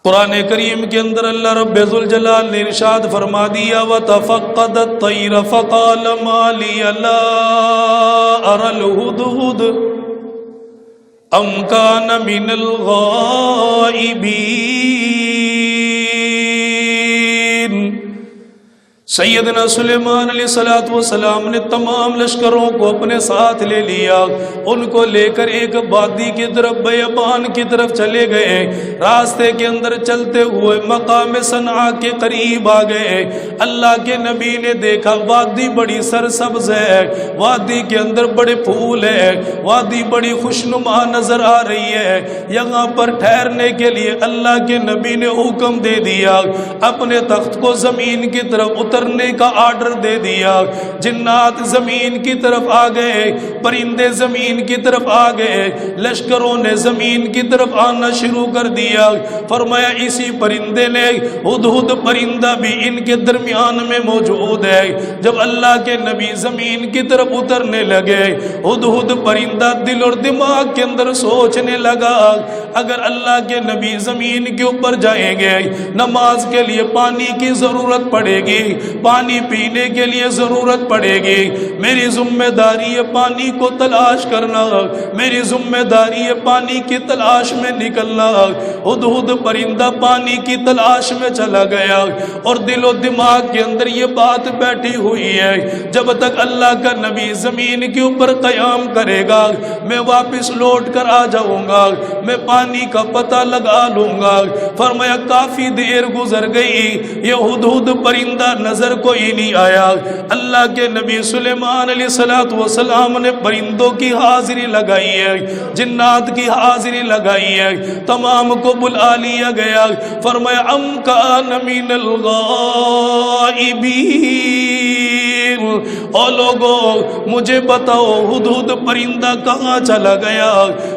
قرآن کریم کے اندر اللہ رب ذوالجلال نے ارشاد فرما دیا وَتَفَقَّدَ الطَّيْرَ فَقَالَ مَا لِيَ لَا أَرَى الْهُدْهُدَ أَمْ كَانَ مِنَ الْغَائِبِينَ۔ سیدنا سلیمان علیہ السلام نے تمام لشکروں کو اپنے ساتھ لے لیا، ان کو لے کر ایک وادی کی طرف بیابان کی طرف چلے گئے۔ راستے کے اندر چلتے ہوئے مقام صنعاء کے قریب آ گئے۔ اللہ کے نبی نے دیکھا وادی بڑی سرسبز ہے، وادی کے اندر بڑے پھول ہے، وادی بڑی خوشنما نظر آ رہی ہے۔ یہاں پر ٹھہرنے کے لیے اللہ کے نبی نے حکم دے دیا، اپنے تخت کو زمین کی طرف اترنے کا آرڈر دے دیا۔ جنات زمین کی طرف آ گئے، پرندے زمین کی طرف آ گئے، لشکروں نے زمین کی طرف آنا شروع کر دیا۔ فرمایا اسی پرندے نے ہدہد پرندہ بھی ان کے درمیان میں موجود ہے۔ جب اللہ کے نبی زمین کی طرف اترنے لگے، ہدہد پرندہ دل اور دماغ کے اندر سوچنے لگا اگر اللہ کے نبی زمین کے اوپر جائیں گے، نماز کے لیے پانی کی ضرورت پڑے گی، پانی پینے کے لیے ضرورت پڑے گی، میری ذمہ داری ہے پانی کو تلاش کرنا، میری ذمہ داری ہے پانی کی تلاش میں نکلنا۔ ہدہد پرندہ پانی کی تلاش میں چلا گیا اور دل و دماغ کے اندر یہ بات بیٹھی ہوئی ہے جب تک اللہ کا نبی زمین کے اوپر قیام کرے گا میں واپس لوٹ کر آ جاؤں گا، میں پانی کا پتہ لگا لوں گا۔ فرمایا کافی دیر گزر گئی، یہ ہدہد پرندہ نظر کوئی نہیں آیا۔ اللہ کے نبی سلیمان علیہ السلام نے پرندوں کی حاضری لگائی ہے، جنات کی حاضری لگائی ہے، تمام کو بلا لیا گیا۔ فرمایا ام کان من الغائبین، او لوگو مجھے بتاؤ ہدہد پرندہ کہاں چلا گیا،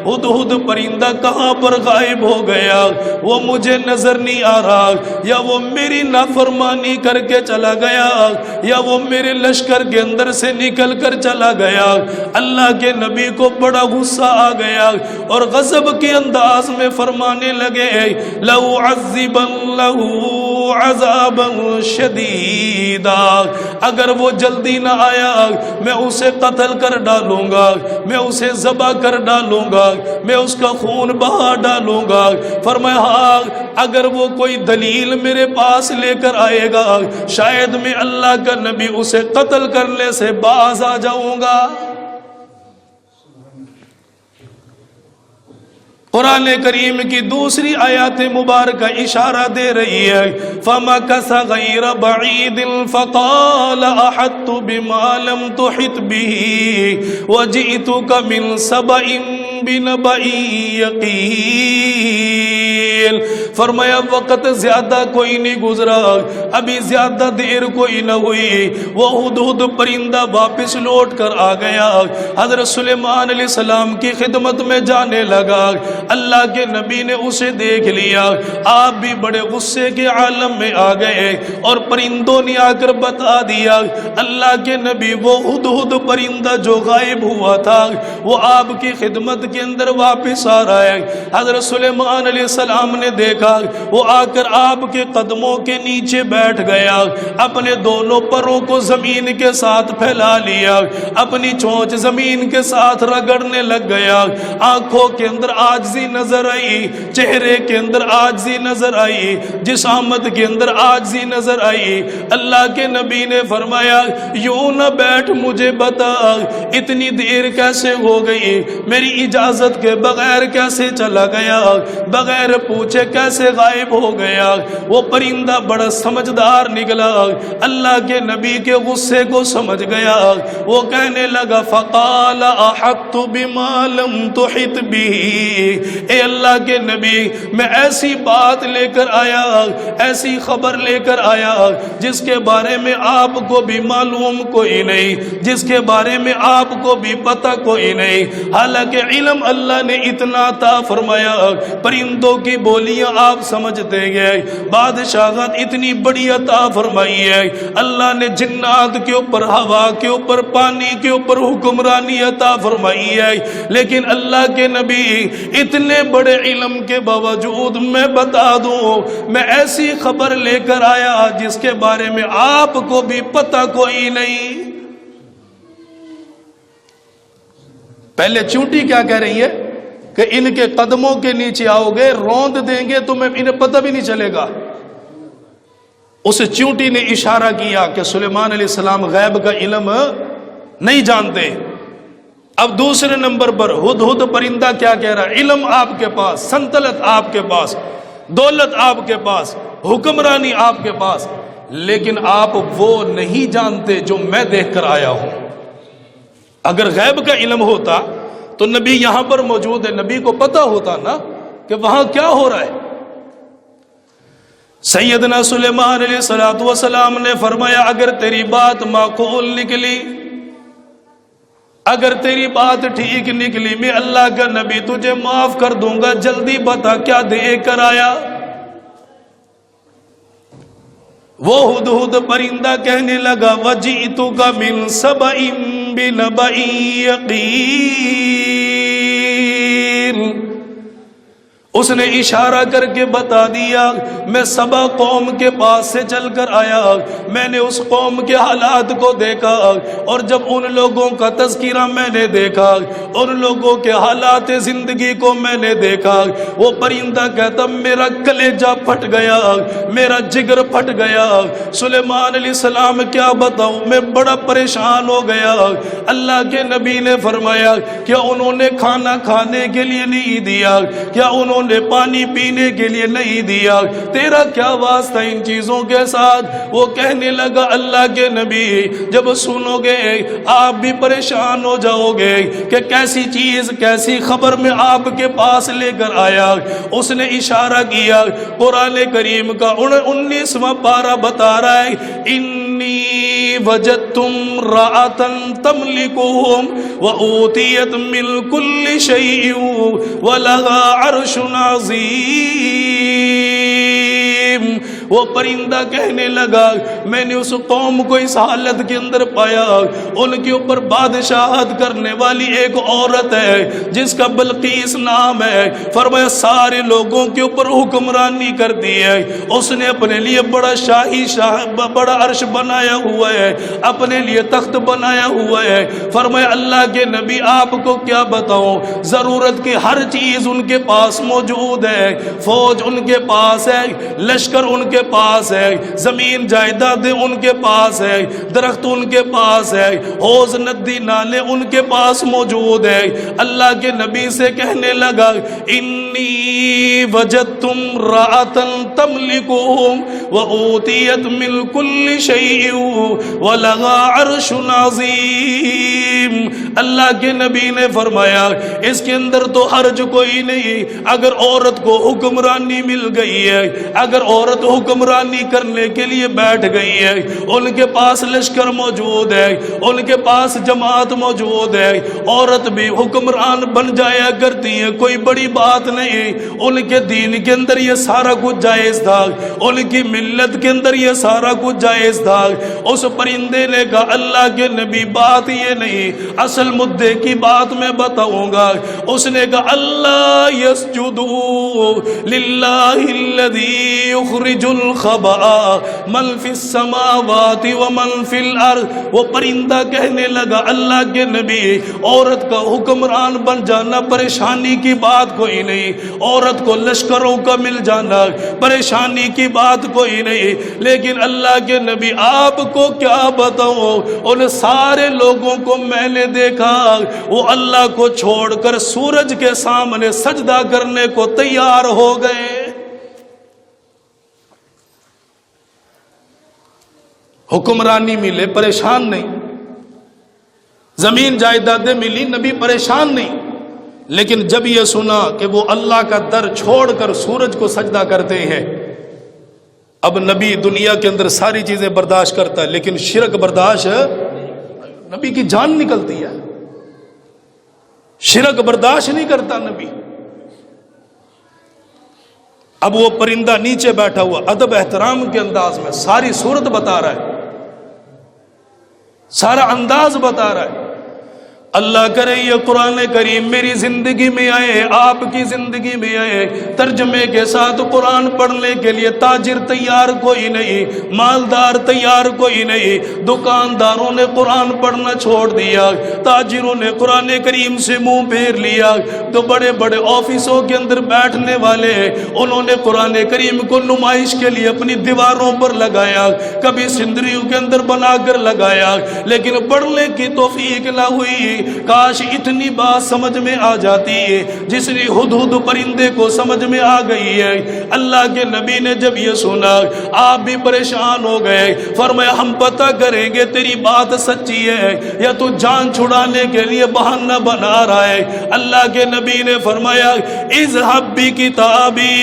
ہدہد پرندہ کہاں پر غائب ہو گیا، وہ مجھے نظر نہیں آ رہا، یا وہ میری نافرمانی کر کے چلا گیا، یا وہ میرے لشکر کے اندر سے نکل کر چلا گیا۔ اللہ کے نبی کو بڑا غصہ آ گیا اور غضب کے انداز میں فرمانے لگے لَأُعَذِّبَنَّهُ عَذَابًا شَدِيدًا، اگر وہ جلدی نہ آیا میں اسے قتل کر ڈالوں گا، میں اسے ذبح کر ڈالوں گا، میں اس کا خون بہا ڈالوں گا۔ فرمایا ہاں اگر وہ کوئی دلیل میرے پاس لے کر آئے گا شاید میں اللہ کا نبی اسے قتل کرنے سے باز آ جاؤں گا۔ قرآن کریم کی دوسری آیات مبارکہ اشارہ دے رہی ہے فَمَكَثَ غَيْرَ بَعِيدٍ فَقَالَ أَحَطْتُ بِمَا لَمْ تُحِطْ بِهِ وَجِئْتُكَ مِنْ سَبَإٍ بِنَبَإٍ يَقِينٍ۔ فرمایا وقت زیادہ کوئی نہیں گزرا، ابھی زیادہ دیر کوئی نہ ہوئی، وہ ہدہد پرندہ واپس لوٹ کر آ گیا، حضرت سلیمان علیہ السلام کی خدمت میں جانے لگا۔ اللہ کے نبی نے اسے دیکھ لیا، آپ بھی بڑے غصے کے عالم میں آ گئے اور پرندوں نے آ کر بتا دیا اللہ کے نبی وہ ہدہد پرندہ جو غائب ہوا تھا وہ آپ کی خدمت کے اندر واپس آ رہا ہے۔ حضرت سلیمان علیہ السلام نے دیکھا وہ آ کر آپ کے قدموں کے نیچے بیٹھ گیا، اپنے دونوں پروں کو زمین کے ساتھ پھیلا لیا، اپنی چونچ زمین کے ساتھ رگڑنے لگ گیا، آنکھوں کے اندر عاجزی نظر آئی، چہرے کے اندر عاجزی نظر آئی، جسامت کے اندر عاجزی نظر آئی۔ اللہ کے نبی نے فرمایا یوں نہ بیٹھ، مجھے بتا اتنی دیر کیسے ہو گئی، میری اجازت کے بغیر کیسے چلا گیا، بغیر پوچھے کیسے غائب ہو گیا۔ وہ پرندہ بڑا سمجھدار نکلا، اللہ کے نبی کے غصے کو سمجھ گیا، وہ کہنے لگا فقال احطت بما لم تحط به، اے اللہ کے نبی میں ایسی بات لے کر آیا، ایسی خبر لے کر آیا جس کے بارے میں آپ کو بھی معلوم کوئی نہیں، جس کے بارے میں آپ کو بھی پتہ کوئی نہیں، حالانکہ علم اللہ نے اتنا عطا فرمایا، پرندوں کی بولیاں آپ سمجھتے گئے بادشاہت اتنی بڑی عطا فرمائی ہے، اللہ نے جنات کے اوپر، ہوا کے اوپر، پانی کے اوپر حکمرانی عطا فرمائی ہے، لیکن اللہ کے نبی اتنے بڑے علم کے باوجود میں بتا دوں، میں ایسی خبر لے کر آیا جس کے بارے میں آپ کو بھی پتہ کوئی نہیں۔ پہلے چونٹی کیا کہہ رہی ہے کہ ان کے قدموں کے نیچے آؤ گے، روند دیں گے تمہیں، انہیں پتہ بھی نہیں چلے گا۔ اس چونٹی نے اشارہ کیا کہ سلیمان علیہ السلام غیب کا علم نہیں جانتے۔ اب دوسرے نمبر پر ہدہد پرندہ کیا کہہ رہا ہے؟ علم آپ کے پاس، سلطنت آپ کے پاس، دولت آپ کے پاس، حکمرانی آپ کے پاس، لیکن آپ وہ نہیں جانتے جو میں دیکھ کر آیا ہوں۔ اگر غیب کا علم ہوتا تو نبی یہاں پر موجود ہے، نبی کو پتا ہوتا نا کہ وہاں کیا ہو رہا ہے۔ سیدنا سلیمان علیہ السلام نے فرمایا اگر تیری بات معقول نکلی، اگر تیری بات ٹھیک نکلی، میں اللہ کا نبی تجھے معاف کر دوں گا، جلدی بتا کیا دے کر آیا۔ وہ ہدہد پرندہ کہنے لگا وَجِئْتُكَ مِن سَبَإٍ بِنَبَإٍ يَقِينٍ، اس نے اشارہ کر کے بتا دیا میں سبا قوم کے پاس سے چل کر آیا، میں نے اس قوم کے حالات کو دیکھا، اور جب ان لوگوں کا تذکرہ میں نے دیکھا، ان لوگوں کے حالات زندگی کو میں نے دیکھا، وہ پرندہ کہتا میرا کلیجہ پھٹ گیا، میرا جگر پھٹ گیا، سلیمان علیہ السلام کیا بتاؤں، میں بڑا پریشان ہو گیا۔ اللہ کے نبی نے فرمایا کیا انہوں نے کھانا کھانے کے لیے نہیں دیا؟ کیا انہوں نے پانی پینے کے لیے نہیں دیا؟ تیرا کیا واسطہ ان چیزوں کے ساتھ؟ وہ کہنے لگا اللہ کے نبی جب سنو گے آپ بھی پریشان ہو جاؤ گے کہ کیسی چیز، کیسی خبر میں آپ کے پاس لے کر آیا۔ اس نے اشارہ کیا، قرآن کریم کا 19واں پارہ بتا رہا ہے انی وجدت امرأة تملکہم وأوتیت من کل شیء ولها عرش عظیم۔ وہ پرندہ کہنے لگا میں نے اس قوم کو اس حالت کے اندر پایا، ان کے اوپر بادشاہت کرنے والی ایک عورت ہے جس کا بلقیس نام ہے، فرمایا سارے لوگوں کے اوپر حکمرانی کرتی ہے، اس نے اپنے لیے بڑا بڑا عرش بنایا ہوا ہے، اپنے لیے تخت بنایا ہوا ہے۔ فرمایا اللہ کے نبی آپ کو کیا بتاؤں، ضرورت کی ہر چیز ان کے پاس موجود ہے، فوج ان کے پاس ہے، لشکر ان کے پاس ہے، زمین جائیدادیں ان کے پاس ہے، درخت ان کے پاس ہے، حوض ندی نالے ان کے پاس موجود ہے۔ اللہ کے نبی سے کہنے لگا انی وجدت امرأة تملکہم وأوتیت من کل شیء ولها عرش عظیم۔ اللہ کے نبی نے فرمایا اس کے اندر تو حرج کوئی نہیں، اگر عورت کو حکمرانی مل گئی ہے، اگر عورت حکمرانی کرنے کے لیے بیٹھ گئی ہے، ان کے پاس لشکر موجود ہے، ان کے پاس جماعت موجود ہے، عورت بھی حکمران بن جایا کرتی ہے، کوئی بڑی بات نہیں۔ ان کے دین کے اندر یہ سارا کچھ جائز تھا، ان کی ملت کے اندر یہ سارا کچھ جائز تھا۔ اس پرندے نے کہا اللہ کے نبی بات یہ نہیں، اصل مدعے کی بات میں بتاؤں گا۔ اس نے کہا اللہ یسجدوا للہ الذی یخرج الخبأ من فی السماوات ومن فی الارض۔ وہ پرندہ کہنے لگا اللہ کے نبی عورت کا حکمران بن جانا پریشانی کی بات کوئی نہیں، عورت کو لشکروں کا مل جانا پریشانی کی بات کوئی نہیں، لیکن اللہ کے نبی آپ کو کیا بتاؤں، ان سارے لوگوں کو میں نے دیکھا وہ اللہ کو چھوڑ کر سورج کے سامنے سجدہ کرنے کو تیار ہو گئے۔ حکمرانی ملے پریشان نہیں، زمین جائیدادیں ملی نبی پریشان نہیں، لیکن جب یہ سنا کہ وہ اللہ کا در چھوڑ کر سورج کو سجدہ کرتے ہیں، اب نبی دنیا کے اندر ساری چیزیں برداشت کرتا ہے لیکن شرک برداشت، نبی کی جان نکلتی ہے، شرک برداشت نہیں کرتا نبی۔ اب وہ پرندہ نیچے بیٹھا ہوا ادب احترام کے انداز میں ساری صورت بتا رہا ہے، سارا انداز بتا رہا ہے۔ اللہ کرے یہ قرآن کریم میری زندگی میں آئے، آپ کی زندگی میں آئے، ترجمے کے ساتھ قرآن پڑھنے کے لیے تاجر تیار کوئی نہیں، مالدار تیار کوئی نہیں، دکانداروں نے قرآن پڑھنا چھوڑ دیا، تاجروں نے قرآن کریم سے منہ پھیر لیا، تو بڑے بڑے آفسوں کے اندر بیٹھنے والے انہوں نے قرآن کریم کو نمائش کے لیے اپنی دیواروں پر لگایا، کبھی سندریوں کے اندر بنا کر لگایا، لیکن پڑھنے کی توفیق نہ ہوئی۔ کاش اتنی بات سمجھ میں آ جاتی ہے جس نے ہدہد پرندے کو سمجھ میں آ گئی ہے۔ اللہ کے نبی نے جب یہ سنا آپ بھی پریشان ہو گئے، فرمایا ہم پتہ کریں گے تیری بات سچی ہے یا تو جان چھڑانے کے لیے بہانہ بنا رہا ہے۔ اللہ کے نبی نے فرمایا اذهب بکتابی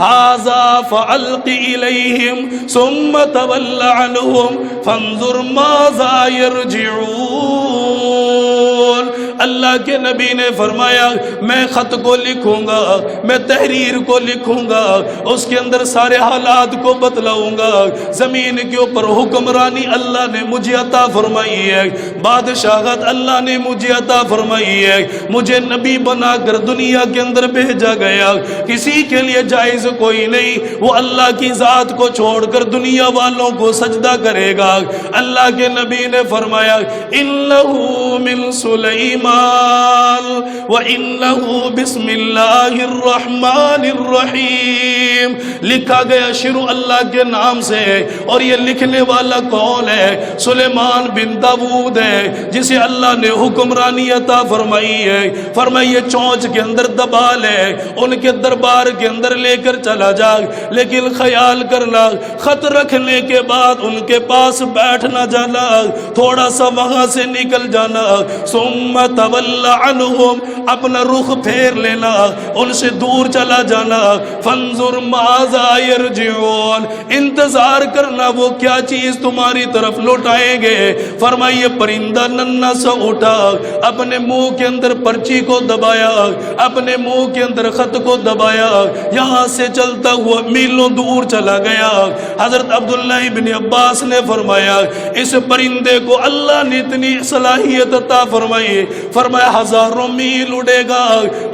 ھذا فالق الیہم ثم تول عنہم فانظر ماذا یرجعون۔ اللہ کے نبی نے فرمایا میں خط کو لکھوں گا، میں تحریر کو لکھوں گا، اس کے اندر سارے حالات کو بتلاؤں گا۔ زمین کے اوپر حکمرانی اللہ نے مجھے عطا فرمائی ہے، بادشاہت اللہ نے مجھے عطا فرمائی ہے، مجھے نبی بنا کر دنیا کے اندر بھیجا گیا، کسی کے لیے جائز کوئی نہیں وہ اللہ کی ذات کو چھوڑ کر دنیا والوں کو سجدہ کرے گا۔ اللہ کے نبی نے فرمایا انہو من سلیمان وَإِنَّهُ بِسْمِ اللَّهِ الرَّحْمَنِ الرَّحِيمِ، لکھا گیا شروع اللہ کے نام سے، اور یہ لکھنے والا کون ہے؟ سلیمان بن داؤد ہے، جسے اللہ نے حکمرانی عطا فرمائی ہے۔ فرمایا یہ چونچ کے اندر دبا لے، ان کے دربار کے اندر لے کر چلا جا، لیکن خیال کرنا خط رکھنے کے بعد ان کے پاس بیٹھ نہ جانا، تھوڑا سا وہاں سے نکل جانا، ثم تول عنہم، اپنا رخ پھیر لینا، ان سے دور چلا جانا، فانظر ماذا یرجعون، انتظار کرنا وہ کیا چیز تمہاری طرف لوٹائیں گے۔ فرمائیے پرندہ ننھا سا اٹھا، اپنے منہ کے اندر پرچی کو دبایا، اپنے منہ کے اندر خط کو دبایا، یہاں سے چلتا ہوا میلوں دور چلا گیا۔ حضرت عبداللہ بن عباس نے فرمایا اس پرندے کو اللہ نے اتنی صلاحیت عطا فرمائی، فرمایا ہزاروں میل اڑے گا،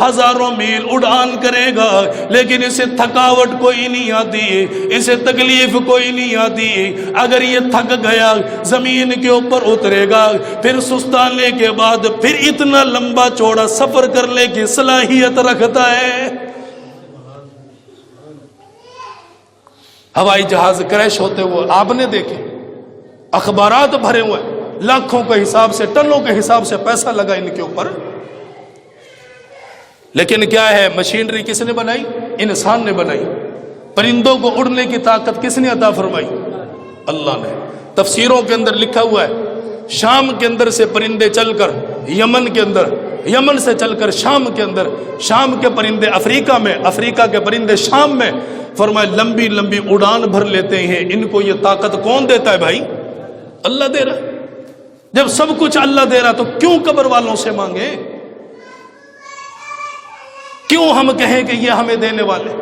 ہزاروں میل اڑان کرے گا، لیکن اسے تھکاوٹ کوئی نہیں آتی، اسے تکلیف کوئی نہیں آتی۔ اگر یہ تھک گیا زمین کے اوپر اترے گا، پھر سستانے کے بعد پھر اتنا لمبا چوڑا سفر کرنے کی صلاحیت رکھتا ہے۔ ہوائی جہاز کریش ہوتے ہوئے آپ نے دیکھے، اخبارات بھرے ہوئے، لاکھوں کے حساب سے ٹنوں کے حساب سے پیسہ لگا ان کے اوپر، لیکن کیا ہے مشینری کس نے بنائی؟ انسان نے بنائی۔ پرندوں کو اڑنے کی طاقت کس نے عطا فرمائی؟ اللہ نے۔ تفسیروں کے اندر لکھا ہوا ہے شام کے اندر سے پرندے چل کر یمن کے اندر، یمن سے چل کر شام کے اندر، شام کے پرندے افریقہ میں، افریقہ کے پرندے شام میں، فرمایا لمبی لمبی اڑان بھر لیتے ہیں۔ ان کو یہ طاقت کون دیتا ہے بھائی؟ اللہ دے رہا۔ جب سب کچھ اللہ دے رہا تو کیوں قبر والوں سے مانگے؟ کیوں ہم کہیں کہ یہ ہمیں دینے والے؟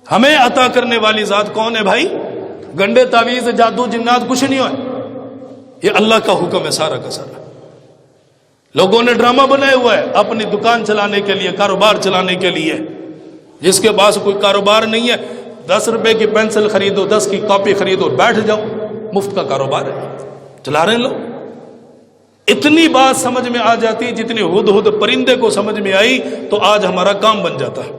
ہمیں عطا کرنے والی ذات کون ہے بھائی؟ گنڈے تعویذ جادو جنات کچھ نہیں ہوئے، یہ اللہ کا حکم ہے سارا کا سارا۔ لوگوں نے ڈرامہ بنایا ہوا ہے اپنی دکان چلانے کے لیے، کاروبار چلانے کے لیے۔ جس کے پاس کوئی کاروبار نہیں ہے 10 روپے کی پینسل خریدو، 10 کی کاپی خریدو، بیٹھ جاؤ، مفت کا کاروبار ہے، چلا رہے ہیں لوگ۔ اتنی بات سمجھ میں آ جاتی جتنی ہدہد پرندے کو سمجھ میں آئی تو آج ہمارا کام بن جاتا ہے۔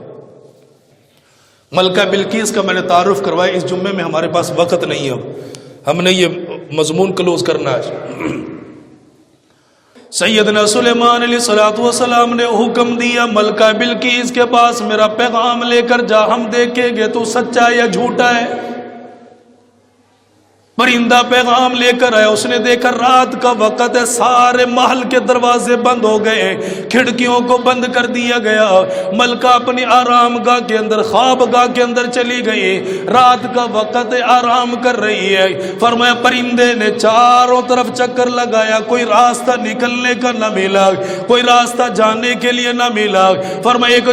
ملکہ بلقیس کا میں نے تعارف کروایا، اس جمعے میں ہمارے پاس وقت نہیں ہے، ہم نے یہ مضمون کلوز کرنا ہے۔ سیدنا سلیمان علیہ السلام نے حکم دیا ملکہ بلقیس کے پاس میرا پیغام لے کر جا، ہم دیکھیں گے تو سچا یا جھوٹا ہے۔ پرندہ پیغام لے کر آیا. اس نے دیکھا رات کا وقت ہے, سارے محل کے دروازے بند ہو گئے, کھڑکیوں کو بند کر دیا گیا. ملکہ اپنی آرام گاہ کے اندر, خواب گاہ کے اندر چلی گئی. رات کا وقت ہے, آرام کر رہی ہے. فرمایا پرندے نے چاروں طرف چکر لگایا, کوئی راستہ نکلنے کا نہ ملا, کوئی راستہ جانے کے لیے نہ ملا. فرمایا ایک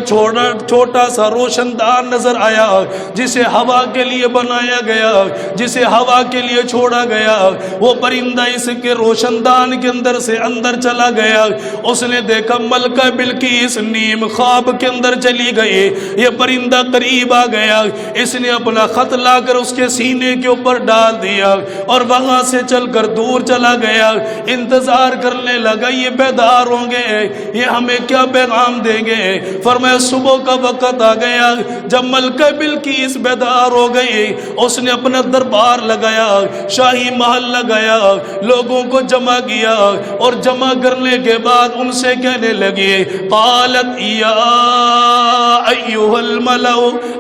چھوٹا سا روشن دان نظر آیا جسے ہوا کے لیے بنایا گیا, جسے ہوا کے لیے چھوڑا گیا. وہ پرندہ اس کے روشن دان کے اندر سے اندر چلا گیا. اس نے دیکھا ملکہ بلقیس نیم خواب کے اندر چلی گئی. یہ پرندہ قریب آ گیا, اس نے اپنا خط لا کر اس کے سینے کے اوپر ڈال دیا اور وہاں سے چل کر دور چلا گیا. انتظار کرنے لگا یہ بیدار ہوں گے, یہ ہمیں کیا پیغام دیں گے. فرمایا صبح کا وقت آ گیا. جب ملکہ بلقیس بیدار ہو گئی, اس نے اپنا دربار لگایا, شاہی محل لگایا, لوگوں کو جمع کیا اور جمع کرنے کے بعد ان سے کہنے لگی قالت یا ایھا الملأ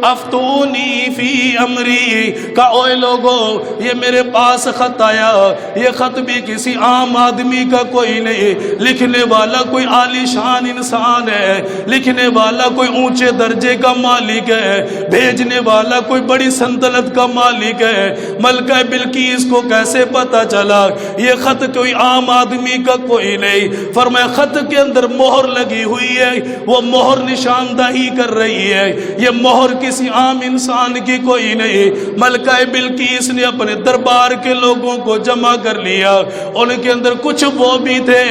افتونی فی امری. کہا اوے لوگو, یہ میرے پاس خط آیا, یہ خط بھی کسی عام آدمی کا کوئی نہیں, لکھنے والا کوئی عالی شان انسان ہے, لکھنے والا کوئی اونچے درجے کا مالک ہے, بھیجنے والا کوئی بڑی سلطنت کا مالک ہے. ملکہ بلقیس کو کیسے پتا چلا یہ خط کوئی عام آدمی کا کوئی نہیں. فرمایا خط کے اندر مہر لگی ہوئی ہے, وہ مہر نشاندہی کر رہی ہے, یہ مہر کسی عام انسان کی کوئی نہیں. ملکہ بلقیس نے اپنے دربار کے لوگوں کو جمع کر لیا. ان کے اندر کچھ وہ بھی تھے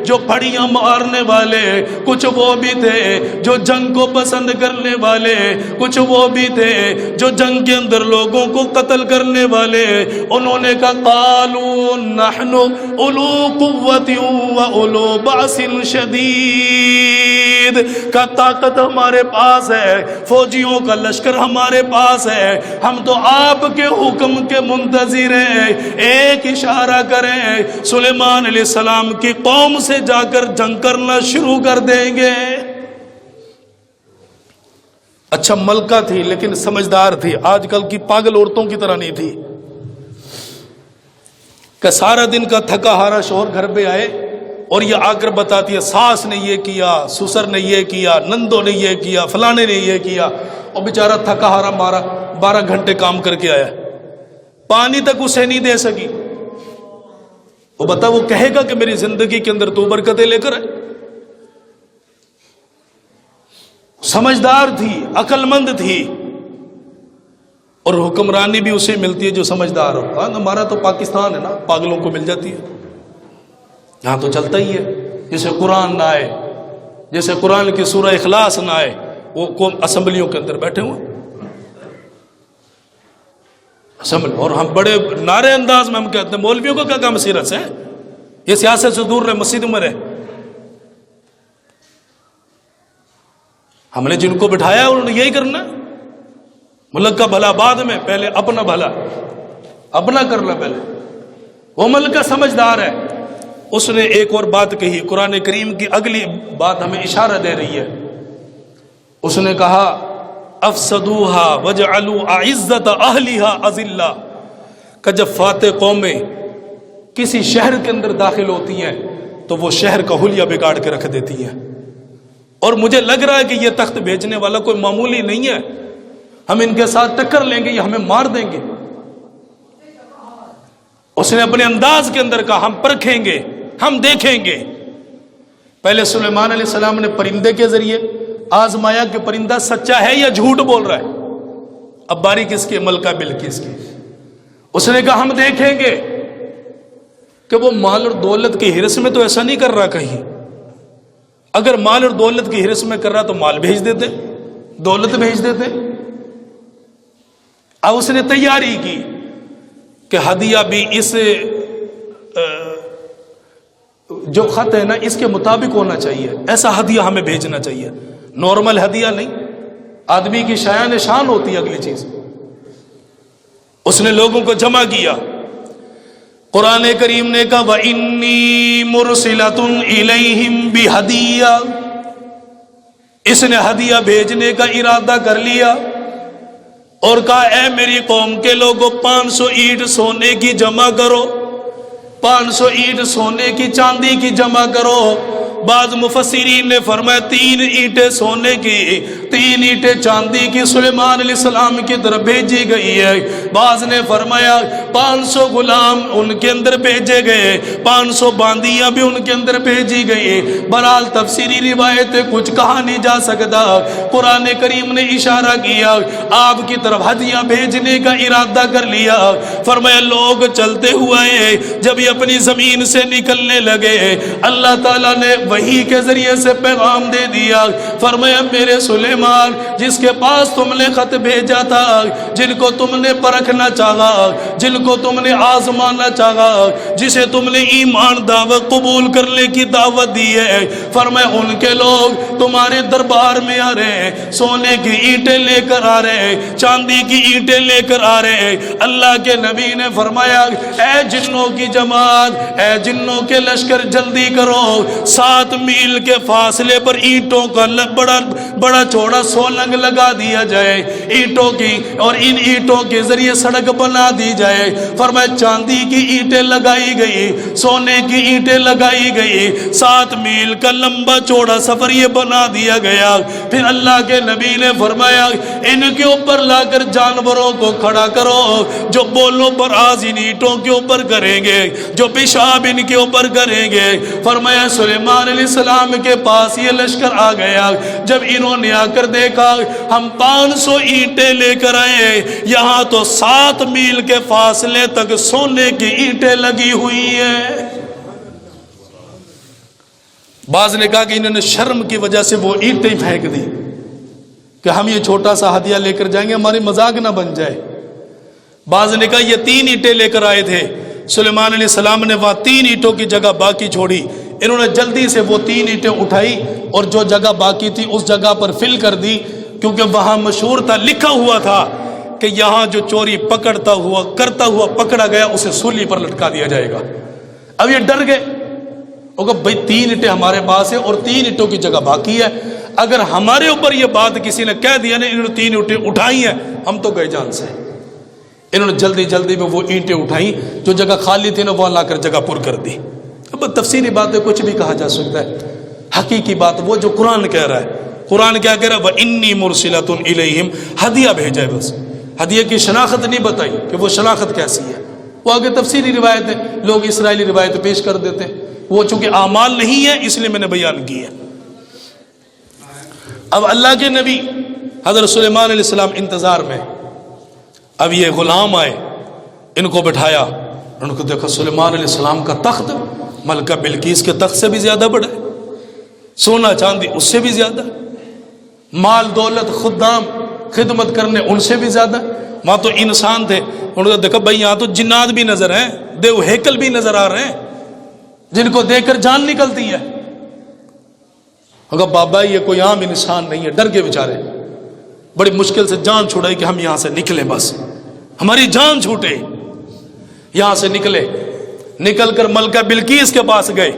جو پھڑیاں مارنے والے, کچھ وہ بھی تھے جو جنگ کو پسند کرنے والے, کچھ وہ بھی تھے جو جنگ کے اندر لوگوں کو قتل کرنے والے. انہوں نے کہا قالوا نحن اولو قوت و اولو باس شدید, کا طاقت ہمارے پاس ہے, فوجیوں کا لشکر ہمارے پاس ہے, ہم تو آپ کے حکم کے منتظر ہیں. ایک اشارہ کریں, سلیمان علیہ السلام کی قوم سے جا کر جنگ کرنا شروع کر دیں گے. اچھا ملکہ تھی لیکن سمجھدار تھی, آج کل کی پاگل عورتوں کی طرح نہیں تھی کہ سارا دن کا تھکا ہارا شوہر گھر پہ آئے اور یہ آ کر بتاتی ہے ساس نے یہ کیا, سسر نے یہ کیا, نندوں نے یہ کیا, فلانے نے یہ کیا, اور بیچارہ تھکا ہارا مارا 12 گھنٹے کام کر کے آیا, پانی تک اسے نہیں دے سکی. وہ بتا وہ کہے گا کہ میری زندگی کے اندر تو برکتیں لے کر آئے. سمجھدار تھی, عقل مند تھی, اور حکمرانی بھی اسے ملتی ہے جو سمجھدار ہو. ہمارا تو پاکستان ہے نا, پاگلوں کو مل جاتی ہے, یہاں تو چلتا ہی ہے. جیسے قرآن نہ آئے, جیسے قرآن کی سورہ اخلاص نہ آئے, وہ قوم اسمبلیوں کے اندر بیٹھے ہوئے اسمبلی, اور ہم بڑے نعرے انداز میں ہم کہتے ہیں مولویوں کو کیا کام سیرت سے, یہ سیاست سے دور رہے, مسجد میں رہے. ہم نے جن کو بٹھایا انہوں نے یہی کرنا, ملک کا بھلا بعد میں, پہلے اپنا بھلا اپنا کرنا پہلے. وہ ملک کا سمجھدار ہے. اس نے ایک اور بات کہی, قرآن کریم کی اگلی بات ہمیں اشارہ دے رہی ہے. اس نے کہا افسدوها وجعلوا اعزت اہلها اذلہ, کہ جب فاتح قومیں کسی شہر کے اندر داخل ہوتی ہیں تو وہ شہر کا حلیہ بگاڑ کے رکھ دیتی ہیں. اور مجھے لگ رہا ہے کہ یہ تخت بھیجنے والا کوئی معمولی نہیں ہے, ہم ان کے ساتھ ٹکر لیں گے, یہ ہمیں مار دیں گے. اس نے اپنے انداز کے اندر کہا ہم پرکھیں گے, ہم دیکھیں گے. پہلے سلیمان علیہ السلام نے پرندے کے ذریعے آزمایا کہ پرندہ سچا ہے یا جھوٹ بول رہا ہے. اب باری کس کی؟ ملکہ بلقیس کی. اس نے کہا ہم دیکھیں گے کہ وہ مال اور دولت کی ہرس میں تو ایسا نہیں کر رہا کہیں. اگر مال اور دولت کی ہرس میں کر رہا تو مال بھیج دیتے, دولت بھیج دیتے. اب اس نے تیاری کی کہ ہدیہ بھی اس جو خط ہے نا اس کے مطابق ہونا چاہیے, ایسا ہدیہ ہمیں بھیجنا چاہیے, نارمل ہدیہ نہیں. آدمی کی شایان شان ہوتی ہے اگلی چیز. اس نے لوگوں کو جمع کیا. قرآن کریم نے کہا وَإِنِّي مُرْسِلَةٌ إِلَيْهِمْ بِهَدِيَّةٍ. اس نے ہدیہ بھیجنے کا ارادہ کر لیا اور کہا اے میری قوم کے لوگوں 500 اینٹ سونے کی جمع کرو، 500 اینٹ سونے کی چاندی کی جمع کرو۔ بعض مفسرین نے فرمایا 3 اینٹیں سونے کی 3 اینٹیں چاندی کی سلیمان علیہ السلام کی طرف بھیجی گئی ہے۔ بعض نے فرمایا 500 غلام ان کے اندر بھیجے گئے، 500 باندیاں بھی ان کے اندر بھیجی گئی۔ بہرحال تفسیری روایتیں کچھ کہا نہیں جا سکتا، قرآن کریم نے اشارہ کیا آپ کی طرف ہدیہ بھیجنے کا ارادہ کر لیا۔ فرمایا لوگ چلتے ہوئے جب یہ اپنی زمین سے نکلنے لگے، اللہ تعالیٰ نے وحی کے ذریعے سے پیغام دے دیا۔ فرمایا میرے سلیمان جس کے پاس تم نے خط بھیجا تھا، جن کو تم نے پرکھنا چاہا، جن کو تم نے آزمانا چاہا، جسے تم نے ایمان دعوت قبول کرنے کی دعوت دی ہے، فرمایا ان کے لوگ تمہارے دربار میں آ رہے ہیں، سونے کی اینٹیں لے کر آ رہے ہیں، چاندی کی اینٹیں لے کر آ رہے ہیں۔ اللہ کے نبی نے فرمایا اے جنوں کی جماعت، اے جنوں کے لشکر جلدی کرو، 7 میل کے فاصلے پر اینٹوں کا بڑا چوڑا سولنگ لگا دیا جائے اینٹوں کی، اور ان اینٹوں کے ذریعے سڑک بنا دی جائے۔ فرمایا چاندی کی اینٹیں لگائی گئی، سونے کی اینٹیں لگائی گئی، 7 میل کا لمبا چوڑا سفر یہ بنا دیا گیا۔ پھر اللہ کے نبی نے فرمایا ان کے اوپر لا کر جانوروں کو کھڑا کرو، جو بولو براز ان اینٹوں کے اوپر کریں گے، جو پیشاب ان کے اوپر کریں گے۔ فرمایا سلیمان علیہ السلام کے پاس یہ لشکر آ گیا۔ جب انہوں نے آ کر دیکھا ہم 500 اینٹیں لے کر آئے، یہاں تو 7 میل کے فاصلے تک سونے کی اینٹیں لگی ہوئی ہیں۔ بعض نے کہا کہ انہوں نے شرم کی وجہ سے وہ اینٹیں پھینک دی کہ ہم یہ چھوٹا سا ہدیہ لے کر جائیں گے، ہماری مذاق نہ بن جائے۔ بعض نے کہا یہ 3 اینٹیں لے کر آئے تھے، سلیمان علیہ السلام نے وہاں 3 اینٹوں کی جگہ باقی چھوڑی، انہوں نے جلدی سے وہ 3 اینٹیں اٹھائی اور جو جگہ باقی تھی اس جگہ پر فل کر دی، کیونکہ وہاں مشہور تھا، لکھا ہوا تھا کہ یہاں جو چوری کرتا ہوا پکڑا گیا اسے سولی پر لٹکا دیا جائے گا۔ اب یہ ڈر گئے، وہ کہ بھئی 3 اینٹیں ہمارے پاس ہیں اور 3 اینٹوں کی جگہ باقی ہے، اگر ہمارے اوپر یہ بات کسی نے کہہ دیا نا انہوں نے 3 اینٹیں اٹھائی ہیں ہم تو گئے جان سے۔ انہوں نے جلدی میں وہ اینٹیں اٹھائیں، جو جگہ خالی تھی نا وہاں لا کر جگہ پر کر دی۔ اب تفسیری باتیں کچھ بھی کہا جا سکتا ہے، حقیقی بات وہ جو قرآن کہہ رہا ہے۔ قرآن کیا کہہ رہا ہے وَإِنِّي مُرْسِلَةٌ إِلَيْهِمْ، ہدیہ بھیجا ہے، بس ہدیہ کی شناخت نہیں بتائی کہ وہ شناخت کیسی ہے۔ وہ آگے تفسیری روایتیں لوگ اسرائیلی روایتیں پیش کر دیتے ہیں، وہ چونکہ اعمال نہیں ہے اس لیے میں نے بیان کی ہے۔ اب اللہ کے نبی حضرت سلیمان علیہ السلام انتظار میں، اب یہ غلام آئے، ان کو بٹھایا، ان کو دیکھا سلیمان علیہ السلام کا تخت ملکہ بلقیس کے تخت سے بھی زیادہ بڑا ہے، سونا چاندی اس سے بھی زیادہ، مال دولت خدام خدمت کرنے ان سے بھی زیادہ۔ وہاں تو انسان تھے، انہوں نے دیکھا بھائی یہاں تو جنات بھی نظر ہیں، دیو ہیکل بھی نظر آ رہے ہیں جن کو دیکھ کر جان نکلتی ہے۔ اگر بابا یہ کوئی عام انسان نہیں ہے، ڈر کے بیچارے بڑی مشکل سے جان چھڑائی کہ ہم یہاں سے نکلیں، بس ہماری جان چھوٹے۔ یہاں سے نکل کر ملکہ بلقیس کے پاس گئے،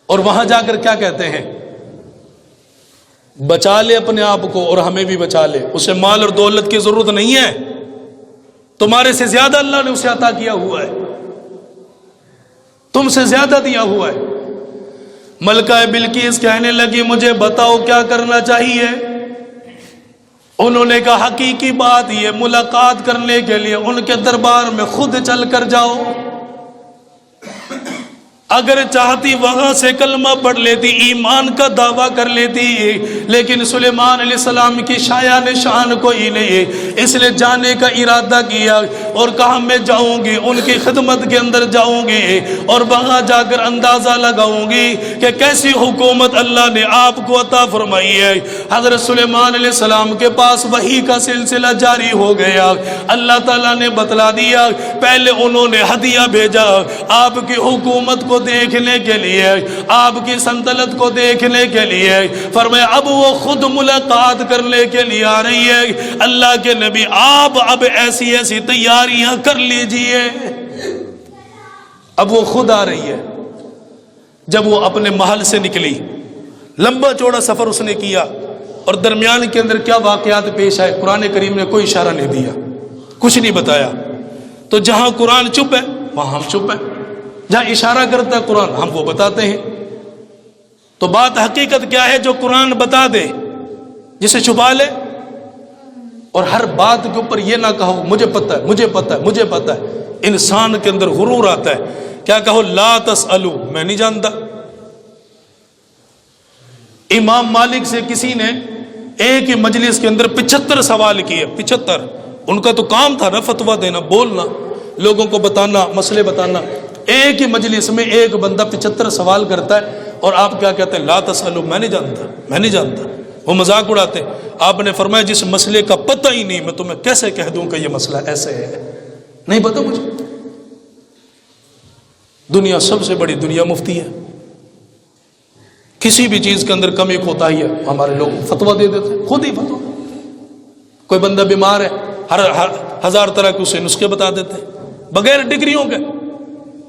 اور وہاں جا کر کیا کہتے ہیں بچا لے اپنے آپ کو اور ہمیں بھی بچا لے، اسے مال اور دولت کی ضرورت نہیں ہے، تمہارے سے زیادہ اللہ نے اسے عطا کیا ہوا ہے، تم سے زیادہ دیا ہوا ہے۔ ملکہ بلقیس کہنے لگی مجھے بتاؤ کیا کرنا چاہیے۔ انہوں نے کہا حقیقی بات یہ ملاقات کرنے کے لیے ان کے دربار میں خود چل کر جاؤ، اگر چاہتی وہاں سے کلمہ پڑھ لیتی، ایمان کا دعویٰ کر لیتی، لیکن سلیمان علیہ السلام کی شایہ نشان کوئی نہیں، اس لیے جانے کا ارادہ کیا اور کہا میں جاؤں گی، ان کی خدمت کے اندر جاؤں گی اور وہاں جا کر اندازہ لگاؤں گی کہ کیسی حکومت اللہ نے آپ کو عطا فرمائی ہے۔ حضرت سلیمان علیہ السلام کے پاس وحی کا سلسلہ جاری ہو گیا، اللہ تعالیٰ نے بتلا دیا، پہلے انہوں نے ہدیہ بھیجا آپ کی حکومت کو دیکھنے کے لیے، آپ کی سلطنت کو دیکھنے کے لیے، فرمایا اب وہ خود ملاقات کرنے کے لیے آ رہی ہے۔ اللہ کے نبی آپ اب ایسی ایسی تیاریاں کر لیجئے، اب وہ خود آ رہی ہے۔ جب وہ اپنے محل سے نکلی، لمبا چوڑا سفر اس نے کیا، اور درمیان کے اندر کیا واقعات پیش آئے قرآن کریم نے کوئی اشارہ نہیں دیا، کچھ نہیں بتایا. تو جہاں قرآن چپ ہے وہاں ہم چپ ہیں، جہاں اشارہ کرتا ہے قرآن ہم وہ بتاتے ہیں. تو بات حقیقت کیا ہے؟ جو قرآن بتا دے جسے چھپا لے، اور ہر بات کے اوپر یہ نہ کہو مجھے پتہ ہے مجھے پتہ ہے مجھے پتہ ہے. انسان کے اندر غرور آتا ہے. کیا کہو؟ لا تسألو، میں نہیں جانتا. امام مالک سے کسی نے ایک ہی مجلس کے اندر 75 سوال کیے. 75. ان کا تو کام تھا نا فتویٰ دینا، بولنا، لوگوں کو بتانا، مسئلے بتانا. ایک ہی مجلس میں ایک بندہ 75 سوال کرتا ہے اور آپ کیا کہتے ہیں؟ لا تسألو، میں نہیں جانتا میں نہیں جانتا. وہ مذاق اڑاتے. آپ نے فرمایا جس مسئلے کا پتہ ہی نہیں میں تمہیں کیسے کہہ دوں کہ یہ مسئلہ ایسے ہے؟ نہیں پتہ مجھے. دنیا سب سے بڑی دنیا مفتی ہے. کسی بھی چیز کے اندر کمی کوتاہی ہے ہمارے لوگ فتویٰ دے دیتے ہیں، خود ہی فتویٰ. کوئی بندہ بیمار ہے، ہر 1000 طرح کے اسے نسخے بتا دیتے ہیں بغیر ڈگریوں کے.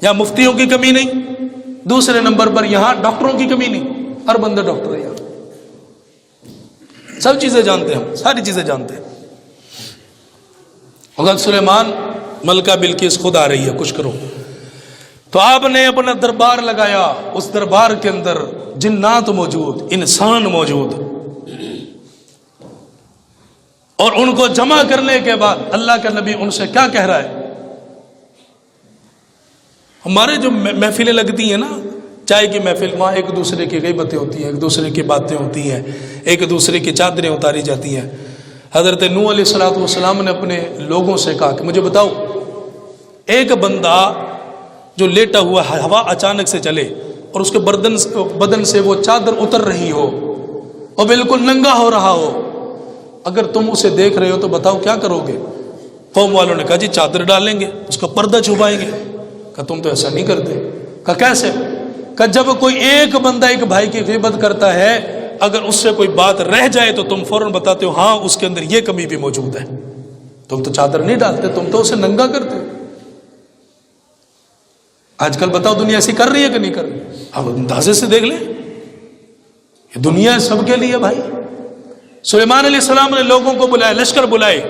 یہاں مفتیوں کی کمی نہیں. دوسرے نمبر پر یہاں ڈاکٹروں کی کمی نہیں، ہر بندہ ڈاکٹر ہے. یہاں سب چیزیں جانتے ہیں، ہم ساری چیزیں جانتے ہیں. حضرت سلیمان، ملکہ بلقیس خود آ رہی ہے کچھ کرو. تو آپ نے اپنا دربار لگایا. اس دربار کے اندر جنات موجود، انسان موجود، اور ان کو جمع کرنے کے بعد اللہ کا نبی ان سے کیا کہہ رہا ہے؟ ہمارے جو محفلیں لگتی ہیں نا، چائے کی محفل، وہاں ایک دوسرے کی غیبتیں ہوتی ہیں، ایک دوسرے کی باتیں ہوتی ہیں، ایک دوسرے کی چادریں اتاری جاتی ہیں. حضرت نوح علیہ السلام نے اپنے لوگوں سے کہا کہ مجھے بتاؤ، ایک بندہ جو لیٹا ہوا ہوا اچانک سے چلے اور اس کے بدن سے وہ چادر اتر رہی ہو اور بالکل ننگا ہو رہا ہو، اگر تم اسے دیکھ رہے ہو تو بتاؤ کیا کرو گے؟ قوم والوں نے کہا جی چادر ڈالیں گے، اس کا پردہ چھپائیں گے. کہا تم تو ایسا نہیں کرتے. کہا کیسے؟ کہ جب کوئی ایک بندہ ایک بھائی کی غیبت کرتا ہے، اگر اس سے کوئی بات رہ جائے تو تم فوراً بتاتے ہو ہاں اس کے اندر یہ کمی بھی موجود ہے. تم تو چادر نہیں ڈالتے، تم تو اسے ننگا کرتے. آج کل بتاؤ دنیا ایسی کر رہی ہے کہ نہیں کر رہی؟ اب اندازے سے دیکھ لیں، یہ دنیا سب کے لیے بھائی. سلیمان علیہ السلام نے لوگوں کو بلایا، لشکر بلائے،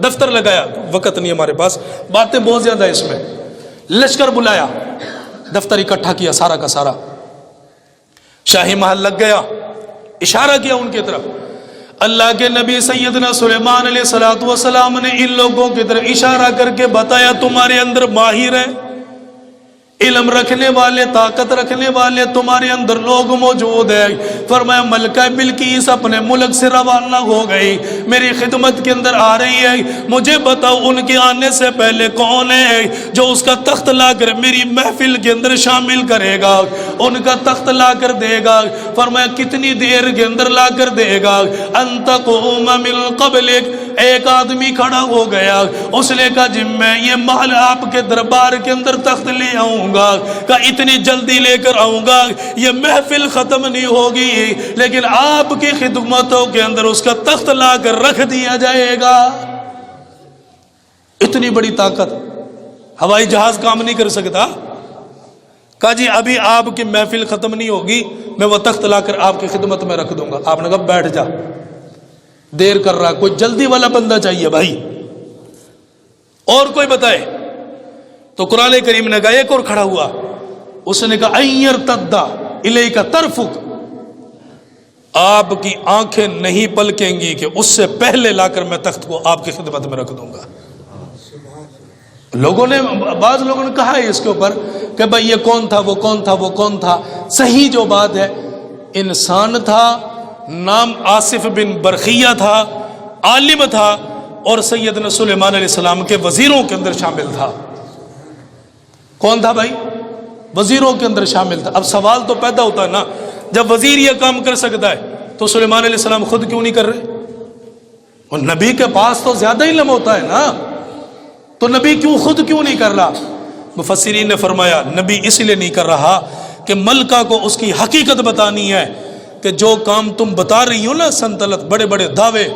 دفتر لگایا. وقت نہیں ہمارے پاس، باتیں بہت زیادہ اس میں. لشکر بلایا، دفتر اکٹھا کیا سارا کا سارا، شاہی محل لگ گیا. اشارہ کیا ان کی طرف. اللہ کے نبی سیدنا سلیمان علیہ السلام نے ان لوگوں کی طرف اشارہ کر کے بتایا تمہارے اندر ماہر ہے، علم رکھنے والے، طاقت رکھنے والے تمہارے اندر لوگ موجود ہیں. فرمایا ملکہ بلقیس اپنے ملک سے روانہ ہو گئی، میری خدمت کے اندر آ رہی ہے. مجھے بتاؤ ان کے آنے سے پہلے کون ہے جو اس کا تخت لا کر میری محفل کے اندر شامل کرے گا، ان کا تخت لا کر دے گا. فرمایا کتنی دیر کے اندر لا کر دے گا؟ ان تقوم من قبلک، ایک آدمی کھڑا ہو گیا، اس نے کہا جی میں یہ محل آپ کے دربار کے اندر تخت لے آؤں گا. کہ اتنی جلدی لے کر آؤں گا، یہ محفل ختم نہیں ہوگی لیکن آپ کی خدمتوں کے اندر اس کا تخت لا کر رکھ دیا جائے گا. اتنی بڑی طاقت، ہوائی جہاز کام نہیں کر سکتا. کہا جی ابھی آپ کی محفل ختم نہیں ہوگی، میں وہ تخت لا کر آپ کی خدمت میں رکھ دوں گا. آپ نے کہا بیٹھ جا، دیر کر رہا، کوئی جلدی والا بندہ چاہیے بھائی، اور کوئی بتائے. تو قرآن کریم نے کہا ایک اور کھڑا ہوا، اس نے کہا ایرتد الیک طرفک، آپ کی آنکھیں نہیں پلکیں گی کہ اس سے پہلے لا کر میں تخت کو آپ کی خدمت میں رکھ دوں گا. لوگوں نے، بعض لوگوں نے کہا ہے اس کے اوپر کہ بھائی یہ کون تھا، وہ کون تھا، وہ کون تھا. صحیح جو بات ہے، انسان تھا، نام آصف بن برخیہ تھا، عالم تھا، اور سیدنا سلیمان علیہ السلام کے وزیروں کے اندر شامل تھا. کون تھا بھائی؟ وزیروں کے اندر شامل تھا. اب سوال تو پیدا ہوتا ہے نا، جب وزیر یہ کام کر سکتا ہے تو سلیمان علیہ السلام خود کیوں نہیں کر رہے؟ اور نبی کے پاس تو زیادہ علم ہوتا ہے نا، تو نبی خود کیوں نہیں کر رہا؟ مفسرین نے فرمایا نبی اس لیے نہیں کر رہا کہ ملکہ کو اس کی حقیقت بتانی ہے کہ جو کام تم بتا رہی ہو نا، سنتلت، بڑے بڑے دعوے،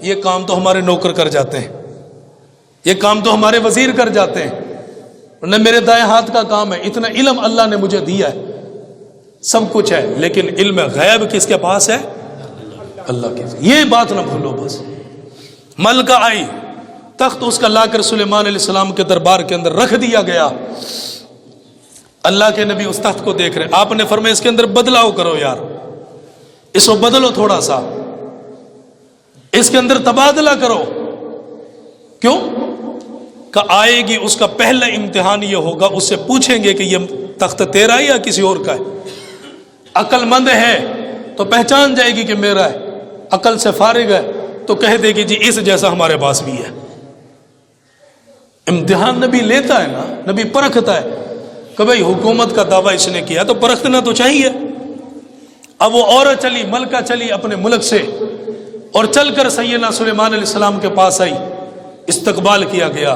یہ کام تو ہمارے نوکر کر جاتے ہیں، یہ کام تو ہمارے وزیر کر جاتے ہیں، نہ میرے دائیں ہاتھ کا کام ہے. اتنا علم اللہ نے مجھے دیا ہے، سب کچھ ہے، لیکن علم غیب کس کے پاس ہے؟ اللہ کی یہ بات نہ بھولو بس. ملکہ آئی, تخت اس کا لا کر سلیمان علیہ السلام کے دربار کے اندر رکھ دیا گیا. اللہ کے نبی اس تخت کو دیکھ رہے, آپ نے فرمایا اس کے اندر بدلاؤ کرو یار, اس کو بدلو تھوڑا سا, اس کے اندر تبادلہ کرو. کیوں کہ آئے گی اس کا پہلا امتحان یہ ہوگا, اس سے پوچھیں گے کہ یہ تخت تیرا ہے یا کسی اور کا ہے. عقل مند ہے تو پہچان جائے گی کہ میرا ہے, عقل سے فارغ ہے تو کہہ دے گی جی اس جیسا ہمارے پاس بھی ہے. امتحان نبی لیتا ہے نا, نبی پرکھتا ہے کہ بھائی حکومت کا دعویٰ اس نے کیا تو پرکھنا تو چاہیے. اب وہ عورت چلی, ملکہ چلی اپنے ملک سے اور چل کر سیدنا سلیمان علیہ السلام کے پاس آئی. استقبال کیا گیا.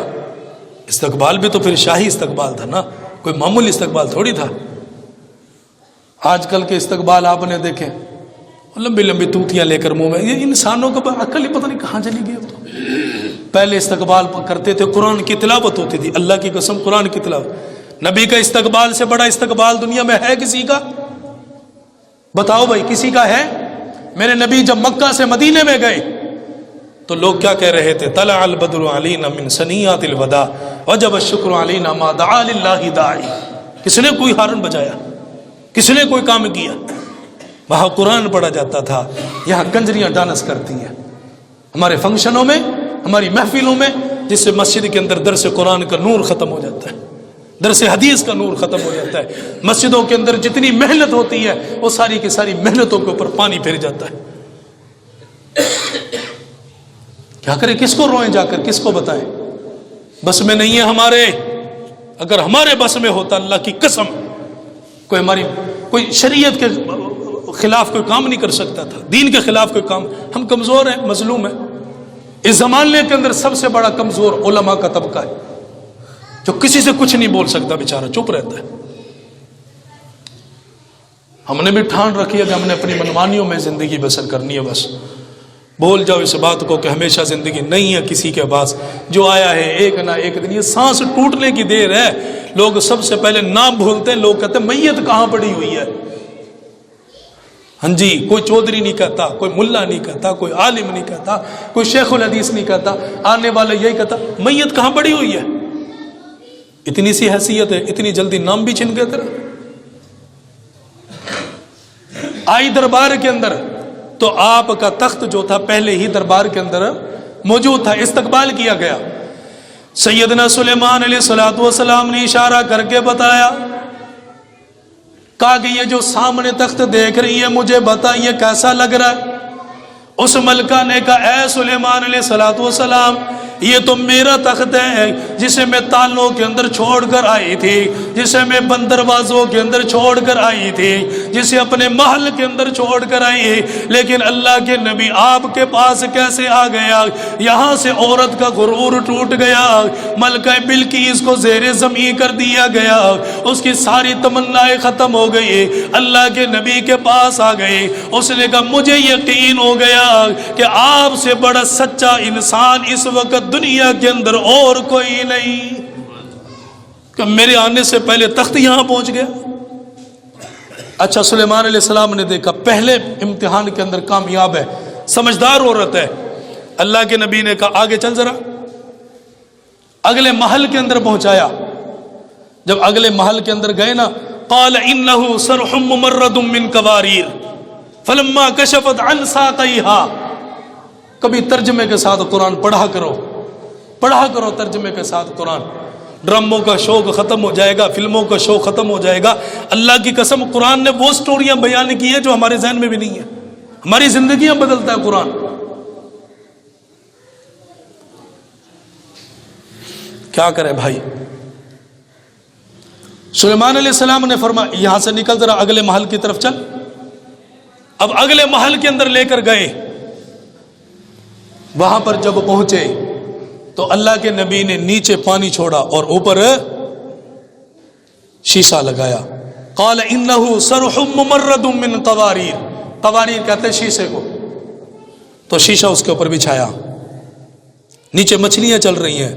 استقبال بھی تو پھر شاہی استقبال تھا نا, کوئی معمولی استقبال تھوڑی تھا. آج کل کے استقبال آپ نے دیکھے, لمبی لمبی توتیاں لے کر منہ میں, یہ انسانوں کا عقل ہی پتہ نہیں کہاں چلی گئی. اب تو پہلے استقبال کرتے تھے, قرآن کی تلاوت ہوتی تھی, اللہ کی قسم قرآن کی تلاوت. نبی کا استقبال سے بڑا استقبال دنیا میں ہے کسی کا؟ بتاؤ بھائی کسی کا ہے؟ میرے نبی جب مکہ سے مدینے میں گئے تو لوگ کیا کہہ رہے تھے؟ طلع البدر علینا من ثنیات الوداع وجب الشکر علینا ما دعا للہ داعی. کس نے کوئی ہارن بجایا؟ کس نے کوئی کام کیا؟ وہاں قرآن پڑھا جاتا تھا, یہاں کنجریاں ڈانس کرتی ہیں. ہمارے فنکشنوں میں, ہماری محفلوں میں, جس سے مسجد کے اندر درس قرآن کا نور ختم ہو جاتا ہے, درس حدیث کا نور ختم ہو جاتا ہے. مسجدوں کے اندر جتنی محنت ہوتی ہے وہ ساری کی ساری محنتوں کے اوپر پانی پھر جاتا ہے. کیا کریں, کس کو روئیں جا کر, کس کو بتائیں؟ بس میں نہیں ہے ہمارے. اگر ہمارے بس میں ہوتا اللہ کی قسم کوئی شریعت کے خلاف کوئی کام نہیں کر سکتا تھا, دین کے خلاف کوئی کام. ہم کمزور ہیں, مظلوم ہیں. اس زمانے کے اندر سب سے بڑا کمزور علماء کا طبقہ ہے جو کسی سے کچھ نہیں بول سکتا, بیچارہ چپ رہتا ہے. ہم نے بھی ٹھان رکھی ہے کہ ہم نے اپنی منمانیوں میں زندگی بسر کرنی ہے. بس بول جاؤ اس بات کو کہ ہمیشہ زندگی نہیں ہے کسی کے پاس, جو آیا ہے ایک نہ ایک دن. یہ سانس ٹوٹنے کی دیر ہے. لوگ سب سے پہلے نام بھولتے ہیں, لوگ کہتے ہیں میت کہاں پڑی ہوئی ہے. ہاں جی, کوئی چودھری نہیں کہتا, کوئی ملا نہیں کہتا, کوئی عالم نہیں کہتا, کوئی شیخ الحدیث نہیں کہتا, آنے والا یہی کہتا میت کہاں پڑی ہوئی ہے. اتنی سی حیثیت ہے, اتنی جلدی نام بھی چھن گیا تیرا. آئی دربار کے اندر تو آپ کا تخت جو تھا پہلے ہی دربار کے اندر موجود تھا. استقبال کیا گیا. سیدنا سلیمان علیہ السلام نے اشارہ کر کے بتایا, کہا کہ یہ جو سامنے تخت دیکھ رہی ہے مجھے بتا یہ کیسا لگ رہا ہے. اس ملکہ نے کہا اے سلیمان علیہ السلام یہ تو میرا تخت ہے جسے میں تالوں کے اندر چھوڑ کر آئی تھی, جسے میں بند دروازوں کے اندر چھوڑ کر آئی تھی, جسے اپنے محل کے اندر چھوڑ کر آئی. لیکن اللہ کے نبی آپ کے پاس کیسے آ گیا؟ یہاں سے عورت کا غرور ٹوٹ گیا, ملکہ بلقیس کو زیر زمین کر دیا گیا, اس کی ساری تمنائیں ختم ہو گئی. اللہ کے نبی کے پاس آ گئی. اس نے کہا مجھے یقین ہو گیا کہ آپ سے بڑا سچا انسان اس وقت دنیا کے اندر اور کوئی نہیں, کہ میرے آنے سے پہلے تخت یہاں پہنچ گیا. اچھا, سلیمان علیہ السلام نے دیکھا پہلے امتحان کے اندر کامیاب ہے, سمجھدار عورت ہے. اللہ کے نبی نے کہا آگے چل ذرا. اگلے محل کے اندر پہنچایا. جب اگلے محل کے اندر گئے نا, قال انه صرح ممرد من قواریر فلما کشفت عن ساقیها. کبھی ترجمے کے ساتھ قرآن پڑھا کرو ترجمے کے ساتھ قرآن. ڈراموں کا شوق ختم ہو جائے گا, فلموں کا شوق ختم ہو جائے گا. اللہ کی قسم قرآن نے وہ سٹوریاں بیان کی ہیں جو ہمارے ذہن میں بھی نہیں ہے. ہماری زندگیاں بدلتا ہے قرآن. کیا کرے بھائی. سلیمان علیہ السلام نے فرمایا یہاں سے نکل ذرا اگلے محل کی طرف چل. اب اگلے محل کے اندر لے کر گئے. وہاں پر جب پہنچے تو اللہ کے نبی نے نیچے پانی چھوڑا اور اوپر شیشہ لگایا. قال انه صرح ممرد من قواریر. قواریر کہتے ہیں شیشے کو. تو شیشہ اس کے اوپر بچھایا. نیچے مچھلیاں چل رہی ہیں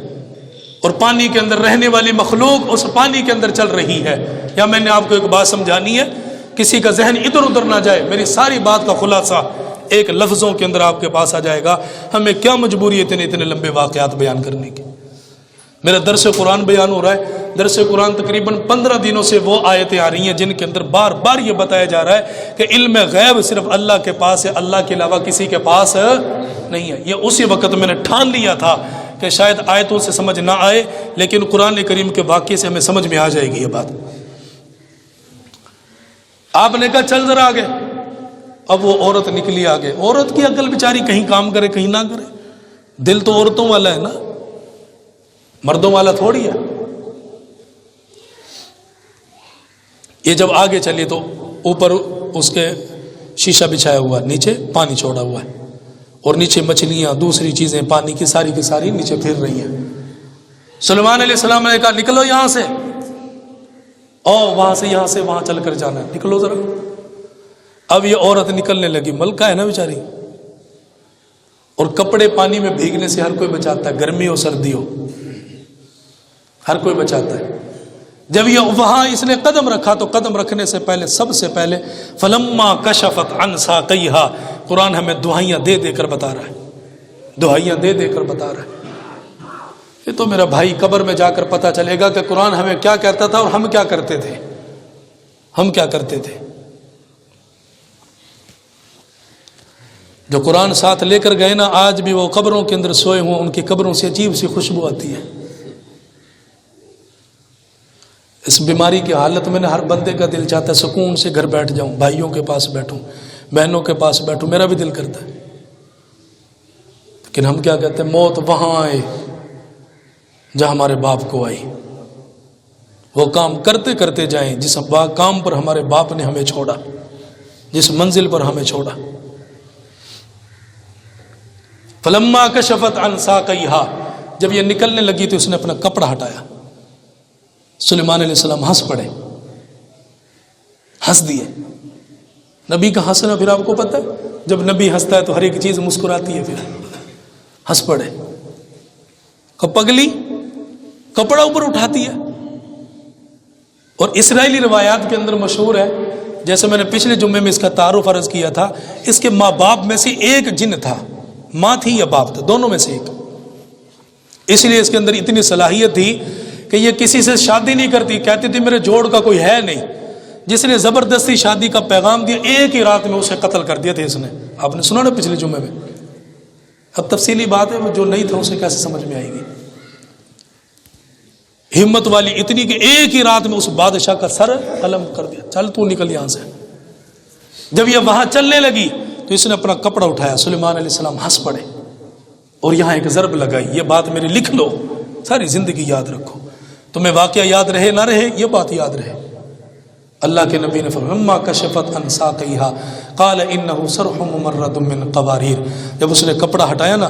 اور پانی کے اندر رہنے والی مخلوق اس پانی کے اندر چل رہی ہے. یا میں نے آپ کو ایک بات سمجھانی ہے, کسی کا ذہن ادھر ادھر نہ جائے. میری ساری بات کا خلاصہ ایک لفظوں کے اندر آپ کے پاس آ جائے گا. ہمیں کیا مجبوری ہے اتنے لمبے واقعات بیان کرنے کی. میرا درس قرآن بیان ہو رہا ہے. درس قرآن تقریباً 15 دنوں سے وہ آیتیں آ رہی ہیں جن کے اندر بار بار یہ بتایا جا رہا ہے کہ علم غیب صرف اللہ کے پاس ہے, اللہ کے علاوہ کسی کے پاس نہیں ہے. یہ اسی وقت میں نے ٹھان لیا تھا کہ شاید آیتوں سے سمجھ نہ آئے, لیکن قرآن کریم کے واقعے سے ہمیں سمجھ میں آ جائے گی یہ بات. آپ نے کہا چل ذرا آگے. اب وہ عورت نکلی آگے. عورت کی عقل بیچاری کہیں کام کرے کہیں نہ کرے. دل تو عورتوں والا ہے نا, مردوں والا تھوڑی ہے. یہ جب آگے چلی تو اوپر اس کے شیشہ بچھایا ہوا ہے, نیچے پانی چھوڑا ہوا ہے, اور نیچے مچھلیاں دوسری چیزیں پانی کی ساری نیچے پھر رہی ہیں. سلیمان علیہ السلام نے کہا نکلو یہاں سے, اور وہاں سے یہاں سے وہاں چل کر جانا ہے, نکلو ذرا. اب یہ عورت نکلنے لگی. ملکہ ہے نا بیچاری, اور کپڑے پانی میں بھیگنے سے ہر کوئی بچاتا ہے, گرمی ہو سردی ہو ہر کوئی بچاتا ہے. جب یہ وہاں اس نے قدم رکھا تو قدم رکھنے سے پہلے سب سے پہلے فلما کشفت عن ساقیہا, قرآن ہمیں دعائیاں دے دے کر بتا رہا ہے, دعائیاں دے دے کر بتا رہا ہے. یہ تو میرا بھائی قبر میں جا کر پتہ چلے گا کہ قرآن ہمیں کیا کہتا تھا اور ہم کیا کرتے تھے. ہم کیا کرتے تھے. جو قرآن ساتھ لے کر گئے نا, آج بھی وہ قبروں کے اندر سوئے ہوں, ان کی قبروں سے عجیب سی خوشبو آتی ہے. اس بیماری کی حالت میں ہر بندے کا دل چاہتا ہے سکون سے گھر بیٹھ جاؤں, بھائیوں کے پاس بیٹھوں, بہنوں کے پاس بیٹھوں, میرا بھی دل کرتا ہے. لیکن ہم کیا کہتے ہیں, موت وہاں آئے جہاں ہمارے باپ کو آئی. وہ کام کرتے کرتے جائیں جس کام پر ہمارے باپ نے ہمیں چھوڑا, جس منزل پر ہمیں چھوڑا. فلما کشفت عن ساقیہا, جب یہ نکلنے لگی تو اس نے اپنا کپڑا ہٹایا. سلیمان علیہ السلام ہنس پڑے, ہنس دیے. نبی کا ہنسنا پھر آپ کو پتہ ہے, جب نبی ہنستا ہے تو ہر ایک چیز مسکراتی ہے. پھر ہنس پڑے. پگلی کپڑا اوپر اٹھاتی ہے. اور اسرائیلی روایات کے اندر مشہور ہے, جیسے میں نے پچھلے جمعے میں اس کا تعارف عرض کیا تھا, اس کے ماں باپ میں سے ایک جن تھا, ماں تھی یا باپ تھا, دونوں میں سے ایک. اس لیے اس کے اندر اتنی صلاحیت تھی کہ یہ کسی سے شادی نہیں کرتی. کہتی تھی میرے جوڑ کا کوئی ہے نہیں. جس نے زبردستی شادی کا پیغام دیا, ایک ہی رات میں اسے قتل کر دیا تھا اس نے. آپ نے سنا نا پچھلے جمعے میں. اب تفصیلی بات ہے, وہ جو نہیں تھا اسے کیسے سمجھ میں آئے گی. ہمت والی اتنی کہ ایک ہی رات میں اس بادشاہ کا سر قلم کر دیا. چل تو نکل یہاں سے. جب یہ وہاں چلنے لگی تو اس نے اپنا کپڑا اٹھایا. سلیمان علیہ السلام ہنس پڑے اور یہاں ایک ضرب لگائی. یہ بات میری لکھ لو, ساری زندگی یاد رکھو. تمہیں واقعہ یاد رہے نہ رہے, یہ بات یاد رہے. اللہ کے نبی نے فرمایا اما کشفت عن ساقیہا قال انه سرح ممرد من قواریر. جب اس نے کپڑا ہٹایا نا,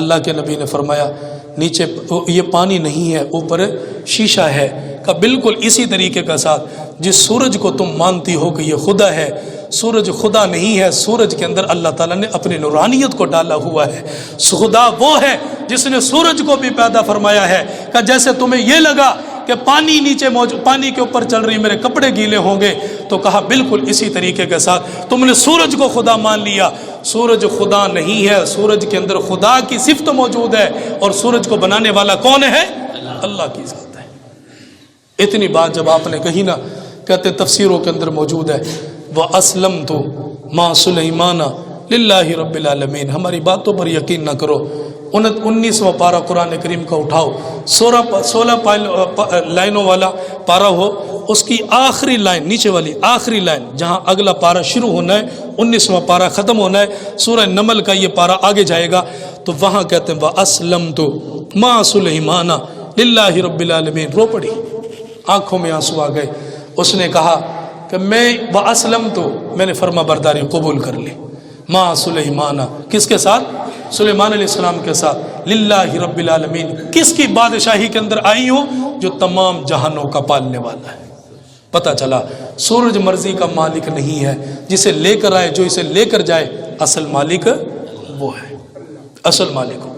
اللہ کے نبی نے فرمایا نیچے یہ پانی نہیں ہے, اوپر شیشہ ہے. کا بالکل اسی طریقے کا ساتھ جس سورج کو تم مانتی ہو کہ یہ خدا ہے, سورج خدا نہیں ہے. سورج کے اندر اللہ تعالیٰ نے اپنی نورانیت کو ڈالا ہوا ہے. خدا وہ ہے جس نے سورج کو بھی پیدا فرمایا ہے. کہ جیسے تمہیں یہ لگا کہ پانی نیچے پانی کے اوپر چل رہی, میرے کپڑے گیلے ہوں گے, تو کہا بالکل اسی طریقے کے ساتھ تم نے سورج کو خدا مان لیا. سورج خدا نہیں ہے, سورج کے اندر خدا کی صفت موجود ہے, اور سورج کو بنانے والا کون ہے؟ اللہ کی ذات ہے. اتنی بات جب آپ نے کہی نا, کہتے تفسیروں کے اندر موجود ہے وَأَسْلَمْتُ مَا سُلَيْمَانَ لِلَّهِ رَبِّ الْعَالَمِينَ. ہماری باتوں پر یقین نہ کرو. 19واں پارہ قرآن کریم کا اٹھاؤ, 16 لائنوں والا پارہ ہو, اس کی آخری لائن, نیچے والی آخری لائن جہاں اگلا پارہ شروع ہونا ہے, 19واں پارہ ختم ہونا ہے, سورہ نمل کا یہ پارہ آگے جائے گا. تو وہاں کہتے ہیں وَأَسْلَمْتُ مَا سُلَيْمَانَ لِلَّهِ رَبِّ الْعَالَمِينَ. رو پڑی, آنکھوں میں آنسو آ گئے. اس نے کہا کہ میں نے فرما برداری قبول کر لی. ماں سلیمان, کس کے ساتھ؟ سلیمان علیہ السلام کے ساتھ. للہ رب العالمین, کس کی بادشاہی کے اندر آئی ہوں؟ جو تمام جہانوں کا پالنے والا ہے. پتہ چلا سورج مرضی کا مالک نہیں ہے, جسے لے کر آئے, جو اسے لے کر جائے, اصل مالک وہ ہے. اصل مالک وہ.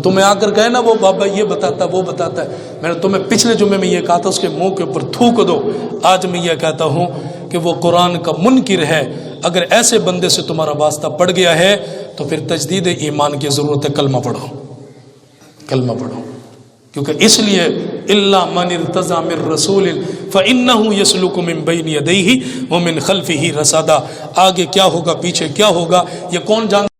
تمہیں آ کر کہے نا وہ بابا یہ بتاتا وہ بتاتا ہے, میں نے تمہیں پچھلے جمعے میں یہ کہا تھا اس کے منہ کے اوپر تھوک دو. آج میں یہ کہتا ہوں کہ وہ قرآن کا منکر ہے. اگر ایسے بندے سے تمہارا واسطہ پڑ گیا ہے تو پھر تجدید ایمان کی ضرورت ہے، کلمہ پڑھو، کلمہ پڑھو، کیونکہ اس لیے الا من ارتضى من رسول فانه يسلك من بين يديه ومن خلفه رصدا، آگے کیا ہوگا پیچھے کیا ہوگا یہ کون جانتا؟